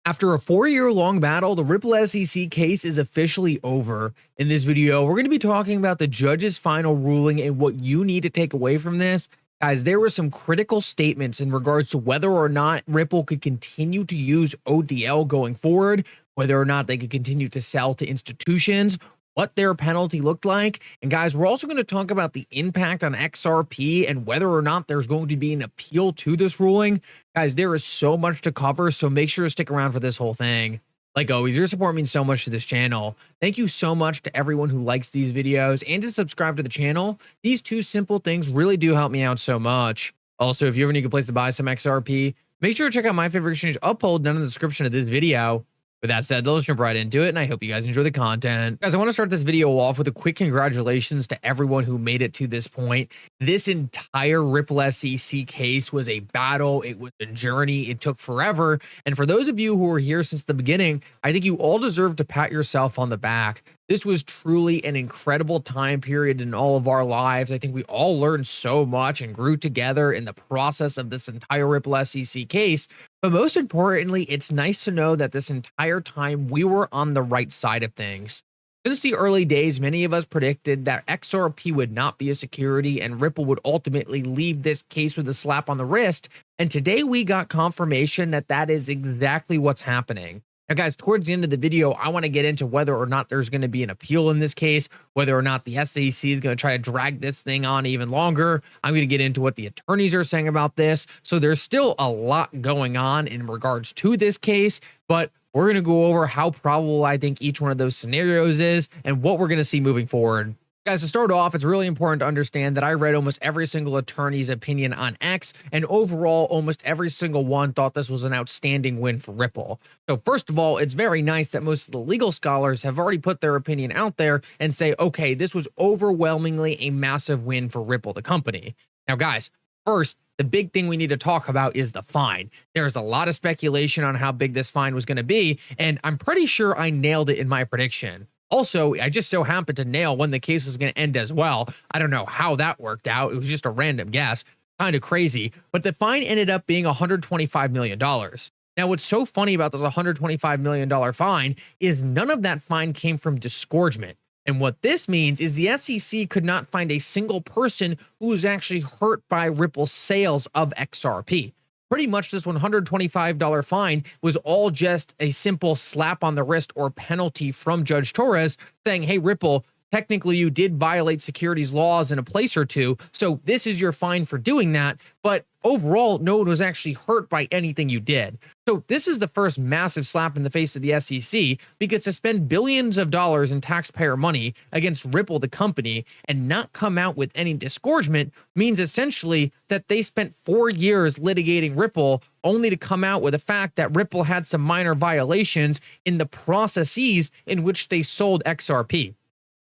After a 4-year-long battle, the Ripple SEC case is officially over. In this video, we're going to be talking about the judge's final ruling and what you need to take away from this. Guys, there were some critical statements in regards to whether or not Ripple could continue to use ODL going forward, whether or not they could continue to sell to institutions, what their penalty looked like. And guys, we're also going to talk about the impact on XRP and whether or not there's going to be an appeal to this ruling. Guys, there is so much to cover, so make sure to stick around for this whole thing. Like always, your support means so much to this channel. Thank you so much to everyone who likes these videos and to subscribe to the channel. These two simple things really do help me out so much. Also, if you ever need a place to buy some XRP, make sure to check out my favorite exchange Uphold down in the description of this video. With that said, let's jump right into it, and I hope you guys enjoy the content. Guys, I want to start this video off with a quick congratulations to everyone who made it to this point. This entire Ripple SEC case was a battle. It was a journey. It took forever. And for those of you who were here since the beginning, I think you all deserve to pat yourself on the back. This was truly an incredible time period in all of our lives. I think we all learned so much and grew together in the process of this entire Ripple SEC case. But most importantly, it's nice to know that this entire time we were on the right side of things. Since the early days, many of us predicted that XRP would not be a security and Ripple would ultimately leave this case with a slap on the wrist. And today we got confirmation that that is exactly what's happening. Now, guys, towards the end of the video, I want to get into whether or not there's going to be an appeal in this case, whether or not the SEC is going to try to drag this thing on even longer. I'm going to get into what the attorneys are saying about this. So there's still a lot going on in regards to this case, but we're going to go over how probable I think each one of those scenarios is and what we're going to see moving forward. Guys, to start off, it's really important to understand that I read almost every single attorney's opinion on X, and overall, almost every single one thought this was an outstanding win for Ripple. So first of all, it's very nice that most of the legal scholars have already put their opinion out there and say, okay, this was overwhelmingly a massive win for Ripple, the company. Now, guys, first, the big thing we need to talk about is the fine. There's a lot of speculation on how big this fine was going to be, and I'm pretty sure I nailed it in my prediction. Also, I just so happened to nail when the case was going to end as well. I don't know how that worked out. It was just a random guess. Kind of crazy. But the fine ended up being $125 million. Now, what's so funny about this $125 million fine is none of that fine came from disgorgement. And what this means is the SEC could not find a single person who was actually hurt by Ripple's sales of XRP. Pretty much this $125 fine was all just a simple slap on the wrist or penalty from Judge Torres saying, hey, Ripple, technically you did violate securities laws in a place or two, so this is your fine for doing that. But overall, no one was actually hurt by anything you did. So this is the first massive slap in the face of the SEC, because to spend billions of dollars in taxpayer money against Ripple, the company, and not come out with any disgorgement means essentially that they spent 4 years litigating Ripple only to come out with the fact that Ripple had some minor violations in the processes in which they sold XRP.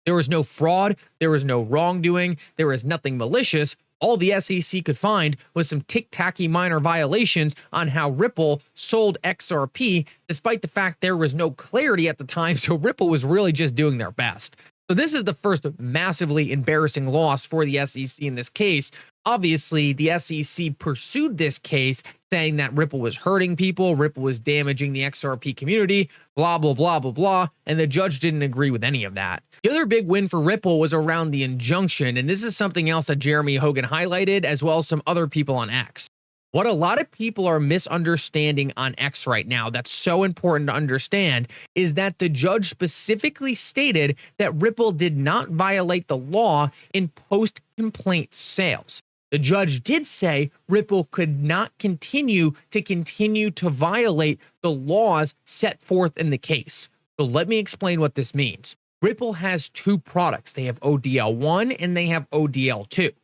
There was no fraud, there was no wrongdoing, there was nothing malicious. All the SEC could find was some tick-tacky minor violations on how Ripple sold XRP, despite the fact there was no clarity at the time, so Ripple was really just doing their best. So this is the first massively embarrassing loss for the SEC in this case. Obviously, the SEC pursued this case saying that Ripple was hurting people, Ripple was damaging the XRP community, blah, blah, blah, blah, blah, and the judge didn't agree with any of that. The other big win for Ripple was around the injunction, and this is something else that Jeremy Hogan highlighted, as well as some other people on X. What a lot of people are misunderstanding on X right now that's so important to understand is that the judge specifically stated that Ripple did not violate the law in post-complaint sales. The judge did say Ripple could not continue to violate the laws set forth in the case. So let me explain what this means. Ripple has two products. They have ODL1 and they have ODL2.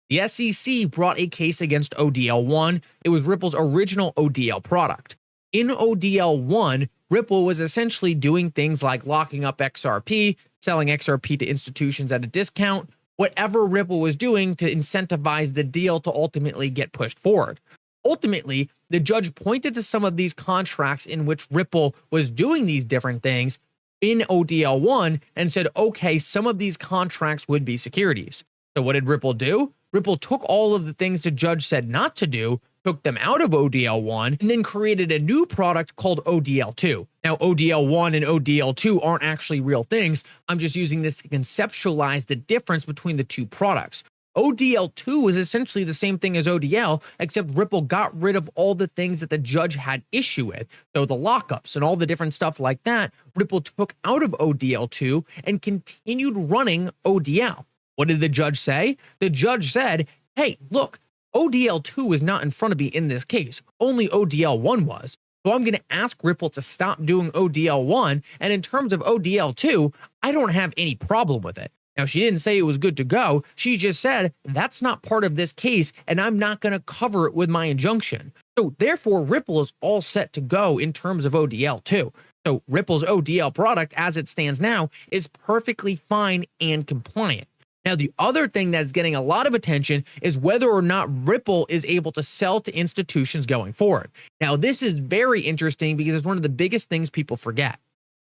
The SEC brought a case against ODL1. It was Ripple's original ODL product. In ODL1, Ripple was essentially doing things like locking up XRP, selling XRP to institutions at a discount, whatever Ripple was doing to incentivize the deal to ultimately get pushed forward. Ultimately, the judge pointed to some of these contracts in which Ripple was doing these different things in ODL1 and said, okay, some of these contracts would be securities. So what did Ripple do? Ripple took all of the things the judge said not to do, took them out of ODL1, and then created a new product called ODL2. Now, ODL1 and ODL2 aren't actually real things. I'm just using this to conceptualize the difference between the two products. ODL2 is essentially the same thing as ODL, except Ripple got rid of all the things that the judge had issue with. So the lockups and all the different stuff like that, Ripple took out of ODL2 and continued running ODL. What did the judge say? The judge said, hey, look, ODL2 is not in front of me in this case. Only ODL1 was. So I'm going to ask Ripple to stop doing ODL1. And in terms of ODL2, I don't have any problem with it. Now, she didn't say it was good to go. She just said, that's not part of this case, and I'm not going to cover it with my injunction. So therefore, Ripple is all set to go in terms of ODL2. So Ripple's ODL product, as it stands now, is perfectly fine and compliant. Now, the other thing that's getting a lot of attention is whether or not Ripple is able to sell to institutions going forward. Now, this is very interesting because it's one of the biggest things people forget.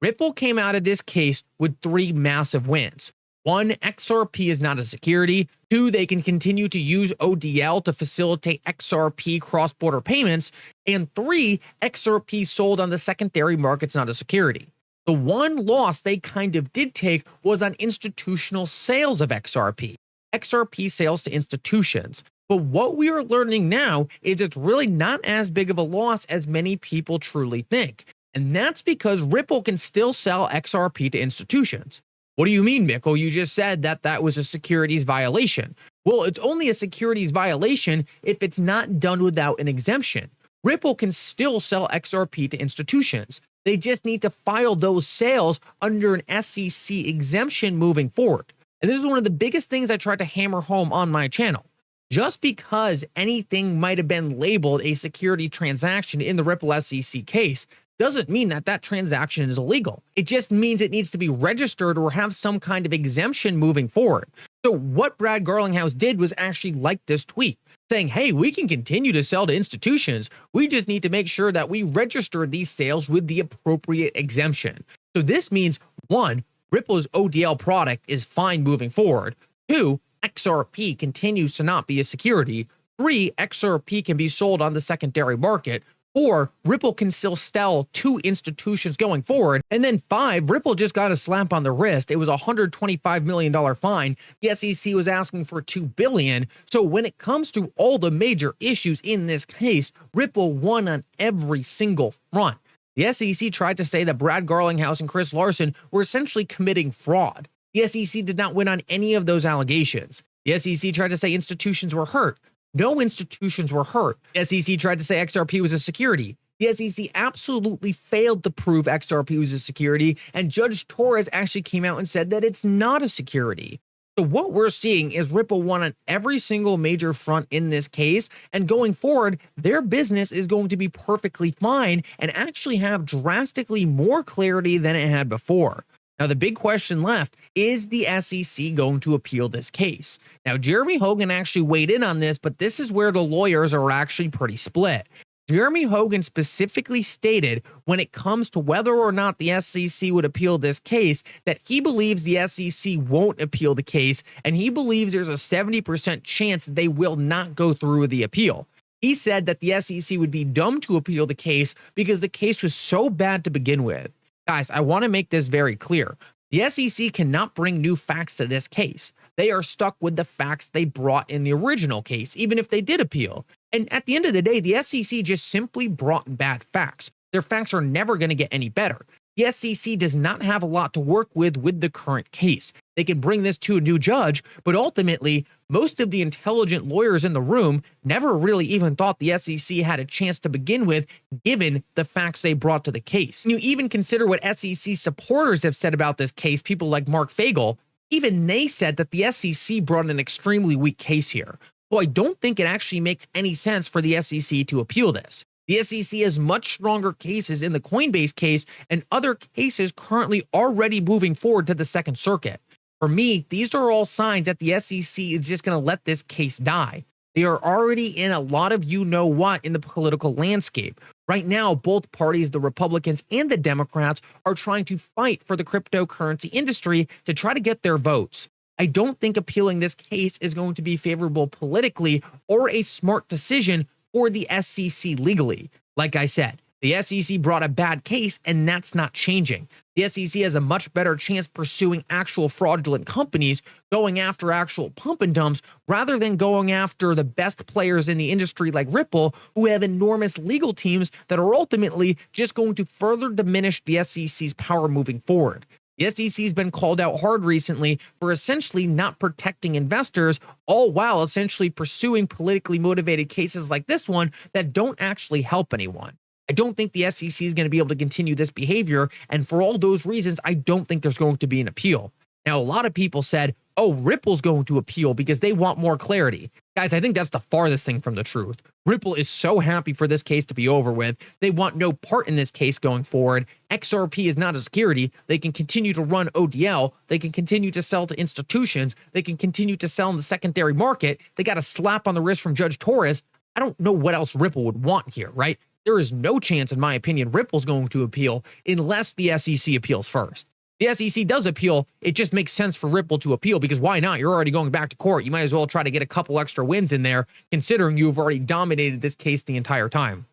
Ripple came out of this case with 3 massive wins. 1, XRP is not a security. 2, they can continue to use ODL to facilitate XRP cross-border payments. And 3, XRP sold on the secondary market's not a security. The one loss they kind of did take was on institutional sales of XRP. XRP sales to institutions. But what we are learning now is it's really not as big of a loss as many people truly think. And that's because Ripple can still sell XRP to institutions. What do you mean, Mickle? You just said that that was a securities violation. Well, it's only a securities violation if it's not done without an exemption. Ripple can still sell XRP to institutions. They just need to file those sales under an SEC exemption moving forward. And this is one of the biggest things I tried to hammer home on my channel. Just because anything might have been labeled a security transaction in the Ripple SEC case doesn't mean that that transaction is illegal. It just means it needs to be registered or have some kind of exemption moving forward. So what Brad Garlinghouse did was actually like this tweet, saying, hey, we can continue to sell to institutions. We just need to make sure that we register these sales with the appropriate exemption. So this means, 1, Ripple's ODL product is fine moving forward. 2, XRP continues to not be a security. 3, XRP can be sold on the secondary market. 4, Ripple can still sell to institutions going forward. And then 5, Ripple just got a slap on the wrist. It was a $125 million fine. The SEC was asking for $2 billion. So when it comes to all the major issues in this case, Ripple won on every single front. The SEC tried to say that Brad Garlinghouse and Chris Larson were essentially committing fraud. The SEC did not win on any of those allegations. The SEC tried to say institutions were hurt. No institutions were hurt. The SEC tried to say XRP was a security. The SEC absolutely failed to prove XRP was a security, and Judge Torres actually came out and said that it's not a security. So what we're seeing is Ripple won on every single major front in this case, and going forward, their business is going to be perfectly fine and actually have drastically more clarity than it had before. Now, the big question left, is the SEC going to appeal this case? Now, Jeremy Hogan actually weighed in on this, but this is where the lawyers are actually pretty split. Jeremy Hogan specifically stated when it comes to whether or not the SEC would appeal this case, that he believes the SEC won't appeal the case, and he believes there's a 70% chance they will not go through with the appeal. He said that the SEC would be dumb to appeal the case because the case was so bad to begin with. Guys, I want to make this very clear. The SEC cannot bring new facts to this case. They are stuck with the facts they brought in the original case, even if they did appeal. And at the end of the day, the SEC just simply brought bad facts. Their facts are never going to get any better. The SEC does not have a lot to work with the current case. They can bring this to a new judge, but ultimately, most of the intelligent lawyers in the room never really even thought the SEC had a chance to begin with, given the facts they brought to the case. And you even consider what SEC supporters have said about this case, people like Mark Fagel, even they said that the SEC brought an extremely weak case here. So I don't think it actually makes any sense for the SEC to appeal this. The SEC has much stronger cases in the Coinbase case and other cases currently already moving forward to the Second Circuit. For me, these are all signs that the SEC is just going to let this case die. They are already in a lot of you-know-what in the political landscape. Right now, both parties, the Republicans and the Democrats, are trying to fight for the cryptocurrency industry to try to get their votes. I don't think appealing this case is going to be favorable politically or a smart decision or the SEC legally. Like I said, the SEC brought a bad case, and that's not changing. The SEC has a much better chance pursuing actual fraudulent companies, going after actual pump and dumps, rather than going after the best players in the industry like Ripple, who have enormous legal teams that are ultimately just going to further diminish the SEC's power moving forward. The SEC has been called out hard recently for essentially not protecting investors, all while essentially pursuing politically motivated cases like this one that don't actually help anyone. I don't think the SEC is going to be able to continue this behavior, and for all those reasons, I don't think there's going to be an appeal. Now, a lot of people said, oh, Ripple's going to appeal because they want more clarity. Guys, I think that's the farthest thing from the truth. Ripple is so happy for this case to be over with. They want no part in this case going forward. XRP is not a security. They can continue to run ODL. They can continue to sell to institutions. They can continue to sell in the secondary market. They got a slap on the wrist from Judge Torres. I don't know what else Ripple would want here, right? There is no chance, in my opinion, Ripple's going to appeal unless the SEC appeals first. The SEC does appeal. It just makes sense for Ripple to appeal because why not? You're already going back to court. You might as well try to get a couple extra wins in there, considering you've already dominated this case the entire time.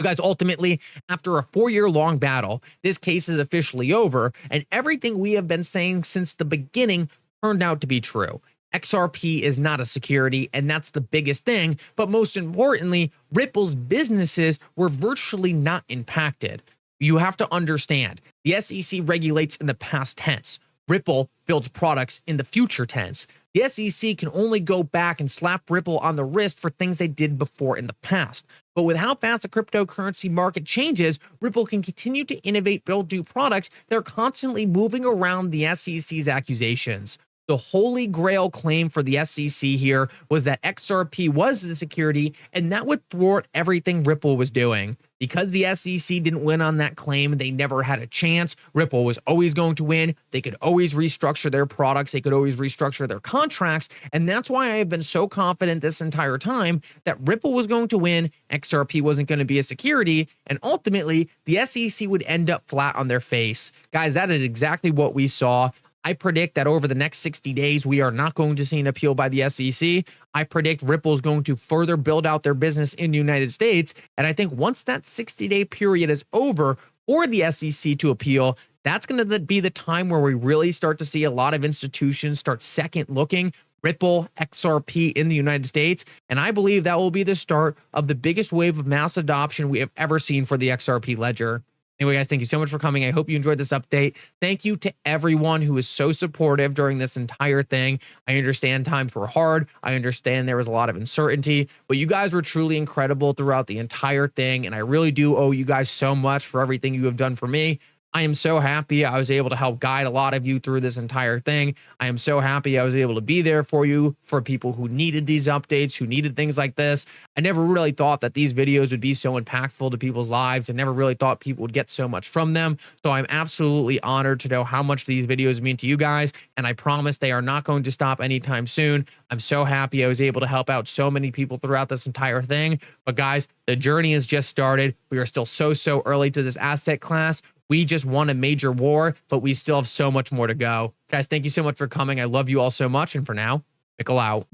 So guys, ultimately, after a 4-year-long battle, this case is officially over, and everything we have been saying since the beginning turned out to be true. XRP is not a security, and that's the biggest thing. But most importantly, Ripple's businesses were virtually not impacted. You have to understand, the SEC regulates in the past tense. Ripple builds products in the future tense. The SEC can only go back and slap Ripple on the wrist for things they did before in the past. But with how fast the cryptocurrency market changes, Ripple can continue to innovate, build new products. They're constantly moving around the SEC's accusations. The holy grail claim for the SEC here was that XRP was the security, and that would thwart everything Ripple was doing. Because the SEC didn't win on that claim, they never had a chance. Ripple was always going to win. They could always restructure their products. They could always restructure their contracts. And that's why I have been so confident this entire time that Ripple was going to win, XRP wasn't going to be a security, and ultimately the SEC would end up flat on their face. Guys, that is exactly what we saw. I predict that over the next 60 days, we are not going to see an appeal by the SEC. I predict Ripple is going to further build out their business in the United States. And I think once that 60-day period is over for the SEC to appeal, that's going to be the time where we really start to see a lot of institutions start second looking Ripple, XRP in the United States. And I believe that will be the start of the biggest wave of mass adoption we have ever seen for the XRP ledger. Anyway, guys, thank you so much for coming. I hope you enjoyed this update. Thank you to everyone who was so supportive during this entire thing. I understand times were hard. I understand there was a lot of uncertainty, but you guys were truly incredible throughout the entire thing. And I really do owe you guys so much for everything you have done for me. I am so happy I was able to help guide a lot of you through this entire thing. I am so happy I was able to be there for you, for people who needed these updates, who needed things like this. I never really thought that these videos would be so impactful to people's lives. I never really thought people would get so much from them. So I'm absolutely honored to know how much these videos mean to you guys. And I promise they are not going to stop anytime soon. I'm so happy I was able to help out so many people throughout this entire thing. But guys, the journey has just started. We are still so early to this asset class. We just won a major war, but we still have so much more to go. Guys, thank you so much for coming. I love you all so much. And for now, Mickle out.